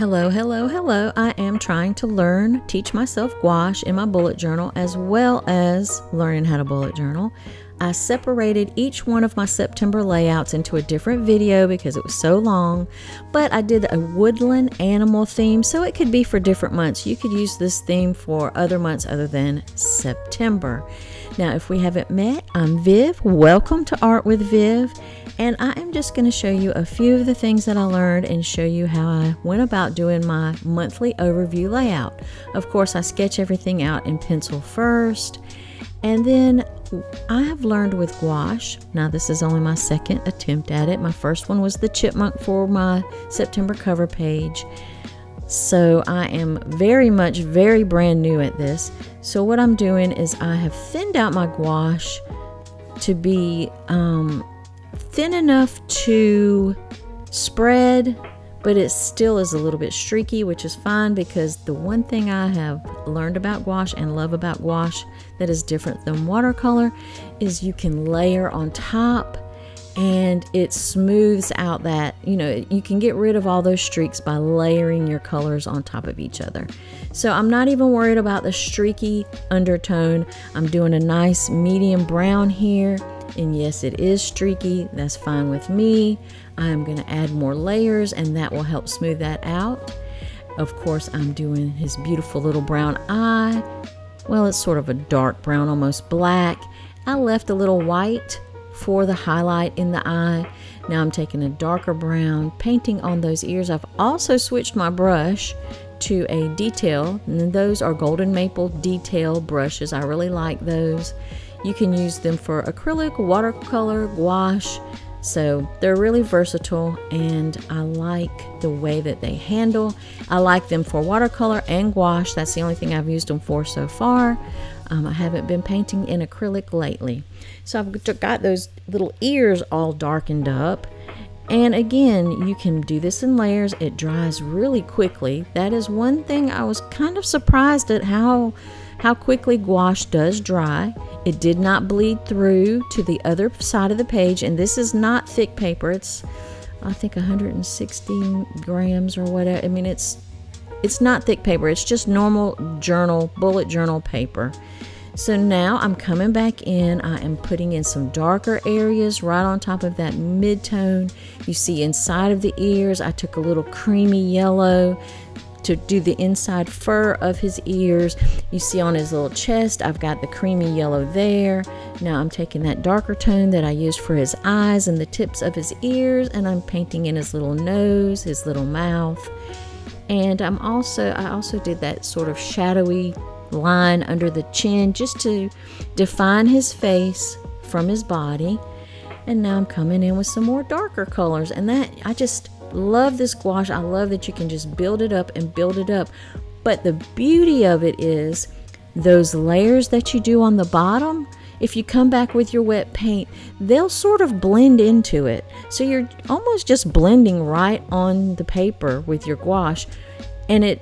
Hello, hello, hello. I am trying to teach myself gouache in my bullet journal as well as learning how to bullet journal. I separated each one of my September layouts into a different video because it was so long, but I did a woodland animal theme so it could be for different months. You could use this theme for other months other than September. Now, if we haven't met, I'm Viv. Welcome to Art with Viv. And I am just going to show you a few of the things that I learned and show you how I went about doing my monthly overview layout. Of course, I sketch everything out in pencil first, and then I have learned with gouache. Now, this is only my second attempt at it. My first one was the chipmunk for my September cover page. So I am very brand new at this. So what I'm doing is I have thinned out my gouache to be thin enough to spread, but it still is a little bit streaky, which is fine because the one thing I have learned about gouache and love about gouache that is different than watercolor is you can layer on top and it smooths out that, you can get rid of all those streaks by layering your colors on top of each other. So I'm not even worried about the streaky undertone. I'm doing a nice medium brown here. And yes, it is streaky. That's fine with me. I'm going to add more layers and that will help smooth that out. Of course, I'm doing his beautiful little brown eye. Well, it's sort of a dark brown, almost black. I left a little white for the highlight in the eye. Now I'm taking a darker brown, painting on those ears. I've also switched my brush to a detail, and those are golden maple detail brushes. I really like those. You can use them for acrylic, watercolor, gouache, so they're really versatile and I like the way that they handle. I like them for watercolor and gouache. That's the only thing I've used them for so far. I haven't been painting in acrylic lately. So I've got those little ears all darkened up. And again, you can do this in layers. It dries really quickly. That is one thing I was kind of surprised at how quickly gouache does dry. It did not bleed through to the other side of the page, and this is not thick paper. It's, I think, 160 grams or whatever. I mean, it's not thick paper. It's just normal journal, bullet journal paper. So now I'm coming back in. I am putting in some darker areas right on top of that mid-tone. You see inside of the ears, I took a little creamy yellow to do the inside fur of his ears. You see on his little chest, I've got the creamy yellow there. Now I'm taking that darker tone that I used for his eyes and the tips of his ears, and I'm painting in his little nose, his little mouth. And I also did that sort of shadowy line under the chin just to define his face from his body. And now I'm coming in with some more darker colors, and that I just love this gouache. I love that you can just build it up and build it up. But the beauty of it is those layers that you do on the bottom, if you come back with your wet paint, they'll sort of blend into it. So you're almost just blending right on the paper with your gouache, and it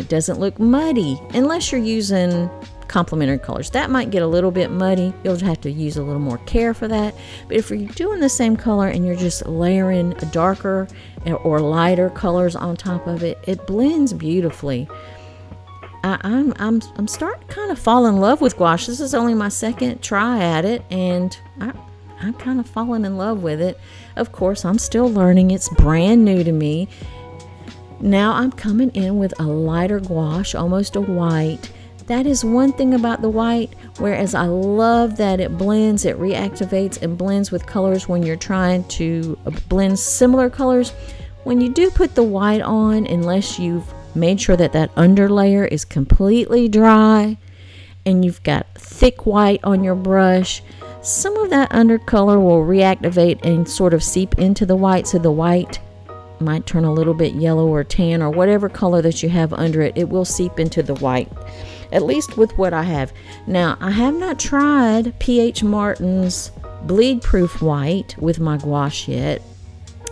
doesn't look muddy unless you're using complementary colors. That might get a little bit muddy. You'll have to use a little more care for that. But if you're doing the same color and you're just layering a darker or lighter colors on top of it, it blends beautifully. I'm starting to kind of fall in love with gouache. This is only my second try at it, and I'm kind of falling in love with it. Of course, I'm still learning. It's brand new to me. Now I'm coming in with a lighter gouache, almost a white. That is one thing about the white, whereas I love that it blends, it reactivates and blends with colors when you're trying to blend similar colors. When you do put the white on, unless you've made sure that that underlayer is completely dry and you've got thick white on your brush, some of that undercolor will reactivate and sort of seep into the white, so the white might turn a little bit yellow or tan or whatever color that you have under it. It will seep into the white, at least with what I have. Now, I have not tried P.H. Martin's bleed proof white with my gouache yet.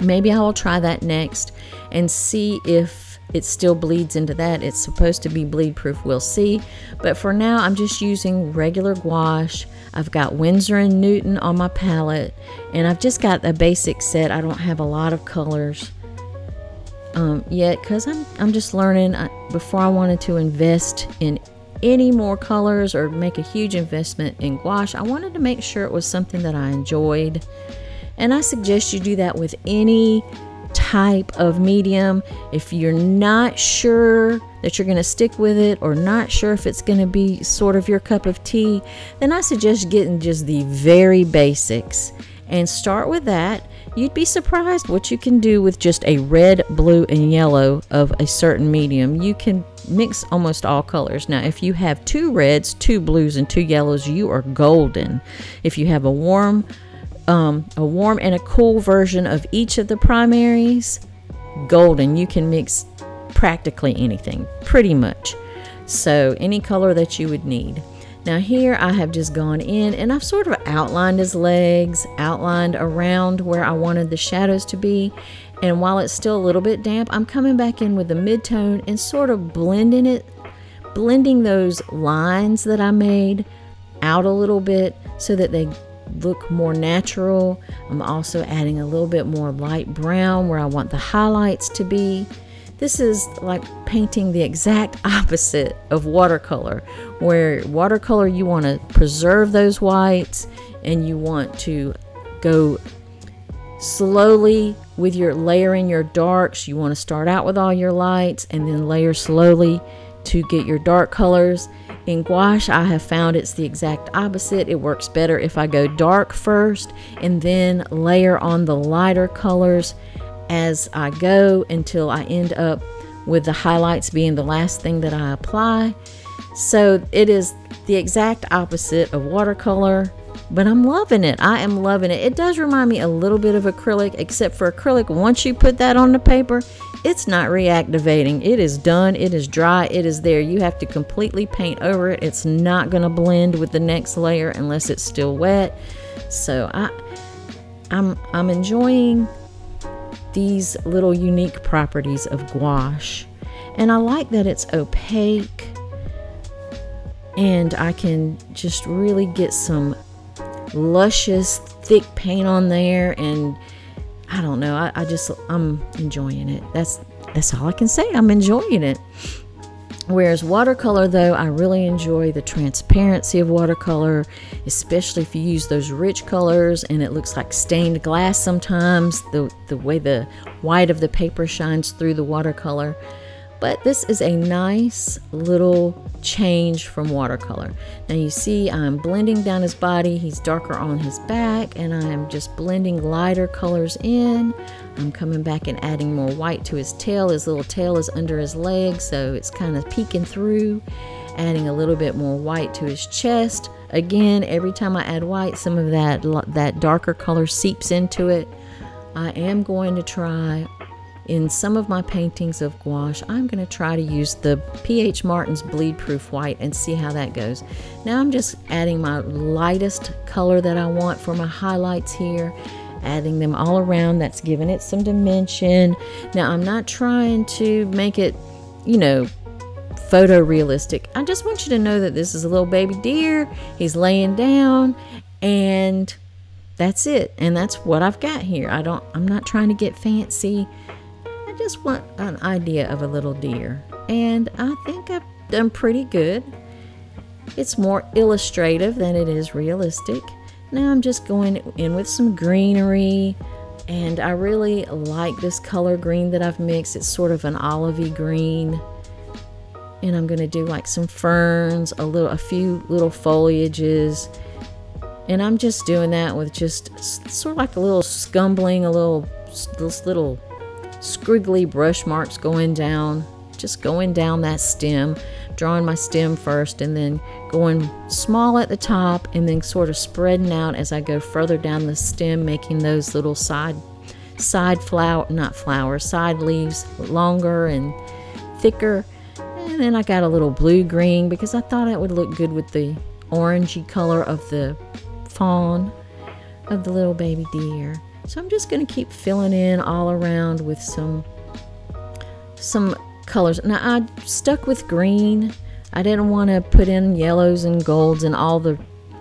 Maybe I will try that next and see if it still bleeds into that. It's supposed to be bleed proof, we'll see. But for now, I'm just using regular gouache. I've got Winsor & Newton on my palette, and I've just got a basic set. I don't have a lot of colors. yet, because I'm just learning. Before I wanted to invest in any more colors or make a huge investment in gouache, I wanted to make sure it was something that I enjoyed. And I suggest you do that with any type of medium. If you're not sure that you're going to stick with it, or not sure if it's going to be sort of your cup of tea, then I suggest getting just the very basics and start with that. You'd be surprised what you can do with just a red, blue, and yellow of a certain medium. You can mix almost all colors. Now, if you have 2 reds, 2 blues, and 2 yellows, you are golden. If you have a warm and a cool version of each of the primaries, golden. You can mix practically anything, pretty much. So any color that you would need. Now here I have just gone in and I've sort of outlined his legs, outlined around where I wanted the shadows to be. And while it's still a little bit damp, I'm coming back in with the mid-tone and sort of blending those lines that I made out a little bit so that they look more natural. I'm also adding a little bit more light brown where I want the highlights to be. This is like painting the exact opposite of watercolor, where watercolor you want to preserve those whites and you want to go slowly with your layering your darks. You want to start out with all your lights and then layer slowly to get your dark colors. In gouache, I have found it's the exact opposite. It works better if I go dark first and then layer on the lighter colors as I go until I end up with the highlights being the last thing that I apply. So it is the exact opposite of watercolor, but I'm loving it. I am loving it. It does remind me a little bit of acrylic, except for acrylic, once you put that on the paper, it's not reactivating. It is done. It is dry. It is there. You have to completely paint over it. It's not going to blend with the next layer unless it's still wet. So I'm enjoying these little unique properties of gouache, and I like that it's opaque and I can just really get some luscious thick paint on there, and I don't know, I'm enjoying it. That's all I can say. I'm enjoying it. Whereas watercolor, though, I really enjoy the transparency of watercolor, especially if you use those rich colors and it looks like stained glass sometimes, the way the white of the paper shines through the watercolor. But this is a nice little change from watercolor. Now you see I'm blending down his body. He's darker on his back, and I'm just blending lighter colors in. I'm coming back and adding more white to his tail. His little tail is under his leg, so it's kind of peeking through. Adding a little bit more white to his chest. Again, every time I add white, some of that darker color seeps into it. I am going to try, in some of my paintings of gouache, I'm going to try to use the P.H. Martin's Bleed Proof White and see how that goes. Now I'm just adding my lightest color that I want for my highlights here, adding them all around. That's giving it some dimension. Now I'm not trying to make it, photorealistic. I just want you to know that this is a little baby deer. He's laying down, and that's it. And that's what I've got here. I'm not trying to get fancy. I just want an idea of a little deer, and I think I've done pretty good. It's more illustrative than it is realistic. Now I'm just going in with some greenery, and I really like this color green that I've mixed. It's sort of an olivey green, and I'm going to do like some ferns, a few little foliages, and I'm just doing that with just sort of like a little scumbling, those little scriggly brush marks going down, just going down that stem, drawing my stem first and then going small at the top and then sort of spreading out as I go further down the stem, making those little side leaves longer and thicker. And then I got a little blue green because I thought it would look good with the orangey color of the fawn of the little baby deer. So I'm just going to keep filling in all around with some colors. Now I stuck with green. I didn't want to put in yellows and golds and all the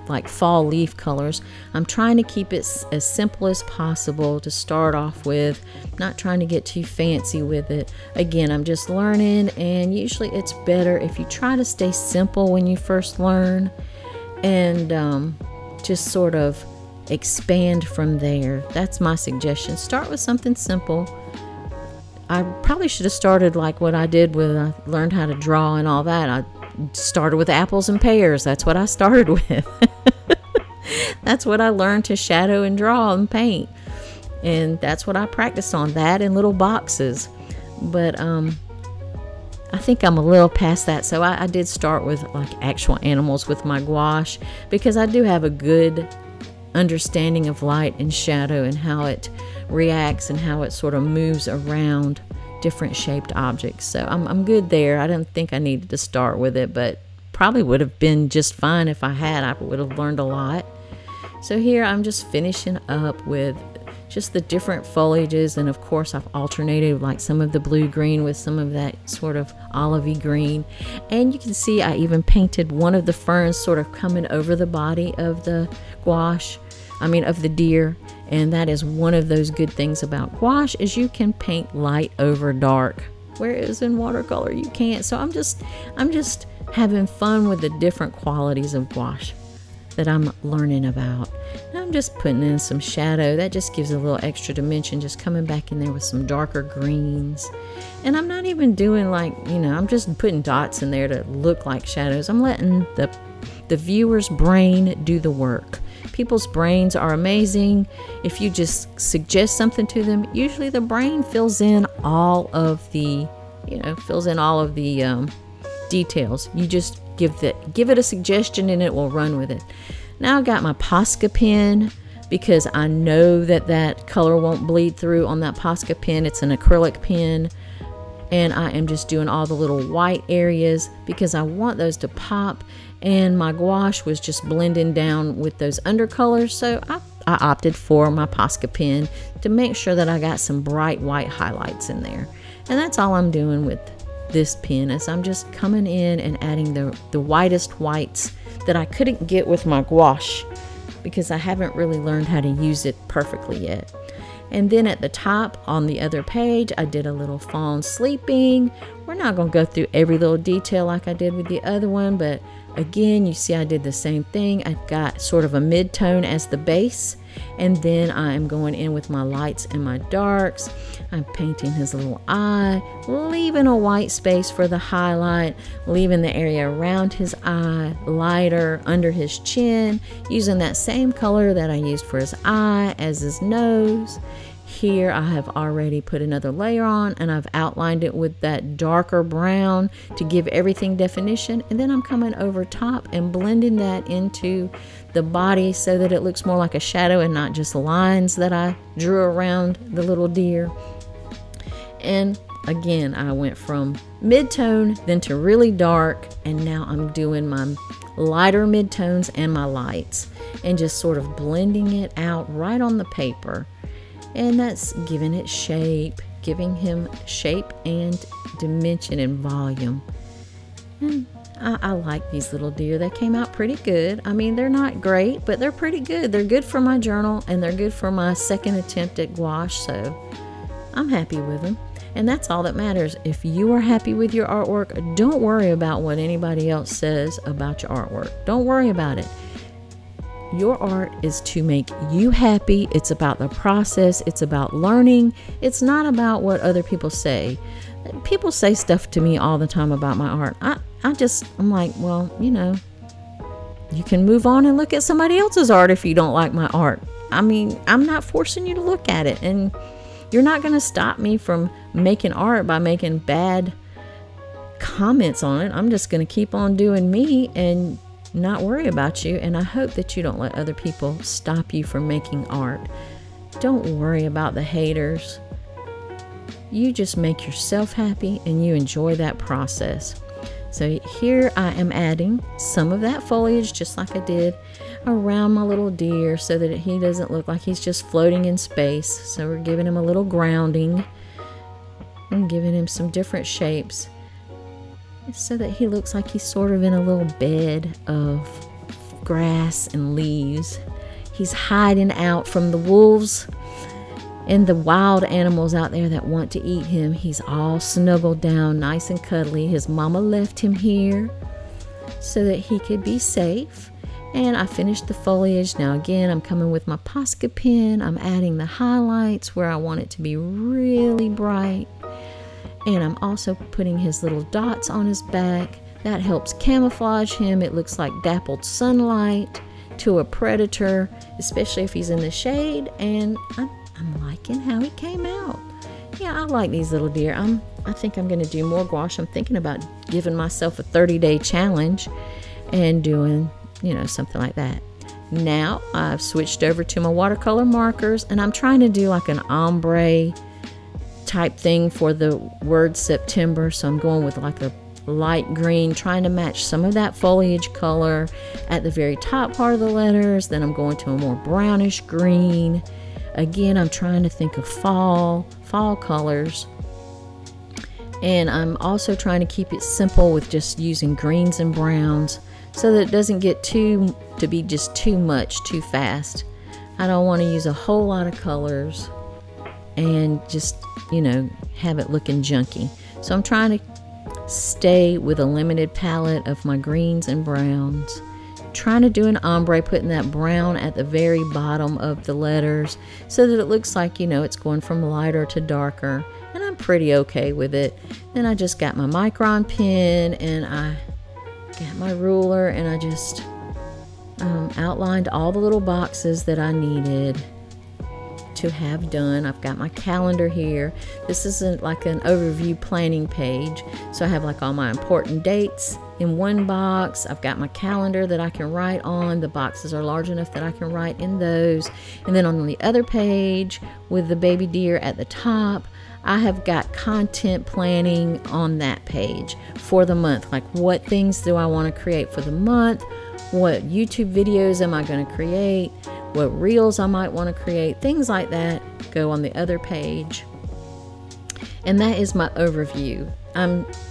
like fall leaf colors. I'm trying to keep it as simple as possible to start off with, not trying to get too fancy with it. Again, I'm just learning, and usually it's better if you try to stay simple when you first learn and just sort of expand from there. That's my suggestion. Start with something simple. I probably should have started like what I did when I learned how to draw and all that. I started with apples and pears. That's what I started with. That's what I learned to shadow and draw and paint. And that's what I practiced on, that and little boxes. But I think I'm a little past that. So I did start with like actual animals with my gouache, because I do have a good understanding of light and shadow and how it reacts and how it sort of moves around different shaped objects. So I'm good there. I didn't think I needed to start with it, but probably would have been just fine if I had. I would have learned a lot. So here I'm just finishing up with just the different foliages, and of course I've alternated like some of the blue green with some of that sort of olivey green. And you can see I even painted one of the ferns sort of coming over the body of the gouache, of the deer. And that is one of those good things about gouache, is you can paint light over dark, whereas in watercolor you can't. So I'm just having fun with the different qualities of gouache that I'm learning about. Now I'm just putting in some shadow. That just gives a little extra dimension, just coming back in there with some darker greens. And I'm not even doing like, I'm just putting dots in there to look like shadows. I'm letting the viewer's brain do the work. People's brains are amazing. If you just suggest something to them, usually the brain fills in all of the, details. You just give it a suggestion and it will run with it. Now I got my Posca pen, because I know that color won't bleed through on that Posca pen. It's an acrylic pen. And I am just doing all the little white areas because I want those to pop. And my gouache was just blending down with those undercolors, so I opted for my Posca pen to make sure that I got some bright white highlights in there. And that's all I'm doing with this pen, is I'm just coming in and adding the whitest whites that I couldn't get with my gouache, because I haven't really learned how to use it perfectly yet. And then at the top on the other page, I did a little fawn sleeping. We're not going to go through every little detail like I did with the other one, but again, you see I did the same thing. I've got sort of a mid-tone as the base, and then I'm going in with my lights and my darks. I'm painting his little eye, leaving a white space for the highlight, leaving the area around his eye lighter, under his chin, using that same color that I used for his eye as his nose. Here I have already put another layer on, and I've outlined it with that darker brown to give everything definition. And then I'm coming over top and blending that into the body so that it looks more like a shadow and not just lines that I drew around the little deer. And again, I went from mid-tone then to really dark, and now I'm doing my lighter mid-tones and my lights and just sort of blending it out right on the paper. And that's giving it shape, giving him shape and dimension and volume. And I like these little deer. They came out pretty good. They're not great, but they're pretty good. They're good for my journal, and they're good for my second attempt at gouache, so I'm happy with them. And that's all that matters. If you are happy with your artwork, don't worry about what anybody else says about your artwork. Don't worry about it. Your art is to make you happy. It's about the process. It's about learning. It's not about what other people say. People say stuff to me all the time about my art. I'm like, well, you can move on and look at somebody else's art if you don't like my art. I'm not forcing you to look at it, and you're not going to stop me from making art by making bad comments on it. I'm just going to keep on doing me and not worry about you. And I hope that you don't let other people stop you from making art. Don't worry about the haters. You just make yourself happy and you enjoy that process. So here I am adding some of that foliage, just like I did around my little deer, so that he doesn't look like he's just floating in space. So we're giving him a little grounding and giving him some different shapes so that he looks like he's sort of in a little bed of grass and leaves. He's hiding out from the wolves and the wild animals out there that want to eat him. He's all snuggled down, nice and cuddly. His mama left him here so that he could be safe. And I finished the foliage. Now again, I'm coming with my Posca pen. I'm adding the highlights where I want it to be really bright. And I'm also putting his little dots on his back. That helps camouflage him. It looks like dappled sunlight to a predator, especially if he's in the shade. And I'm liking how he came out. Yeah, I like these little deer. I think I'm going to do more gouache. I'm thinking about giving myself a 30-day challenge and doing, you know, something like that. Now I've switched over to my watercolor markers, and I'm trying to do like an ombre type thing for the word September. So I'm going with like a light green, trying to match some of that foliage color at the very top part of the letters. Then I'm going to a more brownish green. Again, I'm trying to think of fall colors. And I'm also trying to keep it simple with just using greens and browns so that it doesn't get to be just too much too fast. I don't want to use a whole lot of colors and just, you know, have it looking junky. So I'm trying to stay with a limited palette of my greens and browns. Trying to do an ombre, putting that brown at the very bottom of the letters so that it looks like, you know, it's going from lighter to darker, and I'm pretty okay with it. Then I just got my micron pen and I got my ruler, and I just outlined all the little boxes that I needed to have done. I've got my calendar here. This isn't like an overview planning page, so I have like all my important dates in one box. I've got my calendar that I can write on. The boxes are large enough that I can write in those. And then on the other page with the baby deer at the top, I have got content planning on that page for the month. Like, what things do I want to create for the month? What YouTube videos am I going to create? What reels I might want to create? Things like that go on the other page. And that is my overview.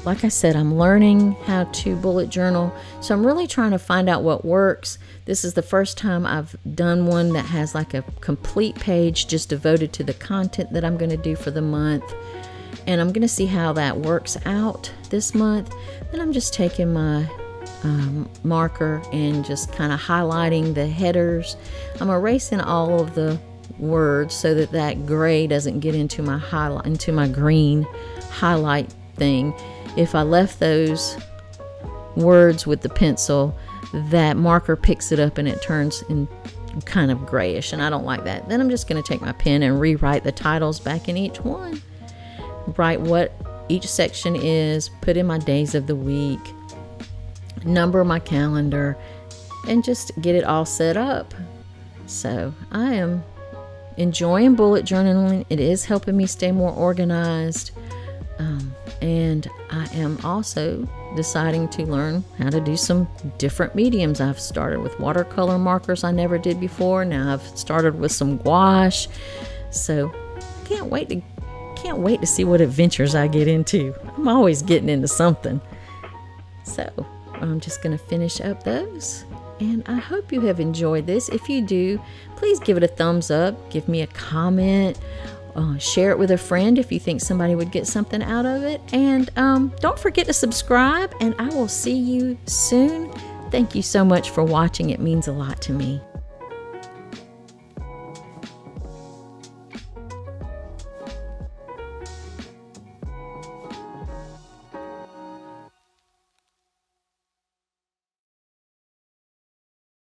Like I said, I'm learning how to bullet journal, so I'm really trying to find out what works. This is the first time I've done one that has like a complete page just devoted to the content that I'm going to do for the month, and I'm going to see how that works out this month. Then I'm just taking my marker and just kind of highlighting the headers. I'm erasing all of the words so that that gray doesn't get into my green highlight thing. If I left those words with the pencil, that marker picks it up and it turns in kind of grayish, and I don't like that. Then I'm just going to take my pen and rewrite the titles back in each one, write what each section is, put in my days of the week, number my calendar, and just get it all set up. So I am enjoying bullet journaling. It is helping me stay more organized. And I am also deciding to learn how to do some different mediums. I've started with watercolor markers I never did before. Now I've started with some gouache. So can't wait to see what adventures I get into. I'm always getting into something. So I'm just going to finish up those. And I hope you have enjoyed this. If you do, please give it a thumbs up. Give me a comment. Share it with a friend if you think somebody would get something out of it. And don't forget to subscribe, and I will see you soon. Thank you so much for watching. It means a lot to me.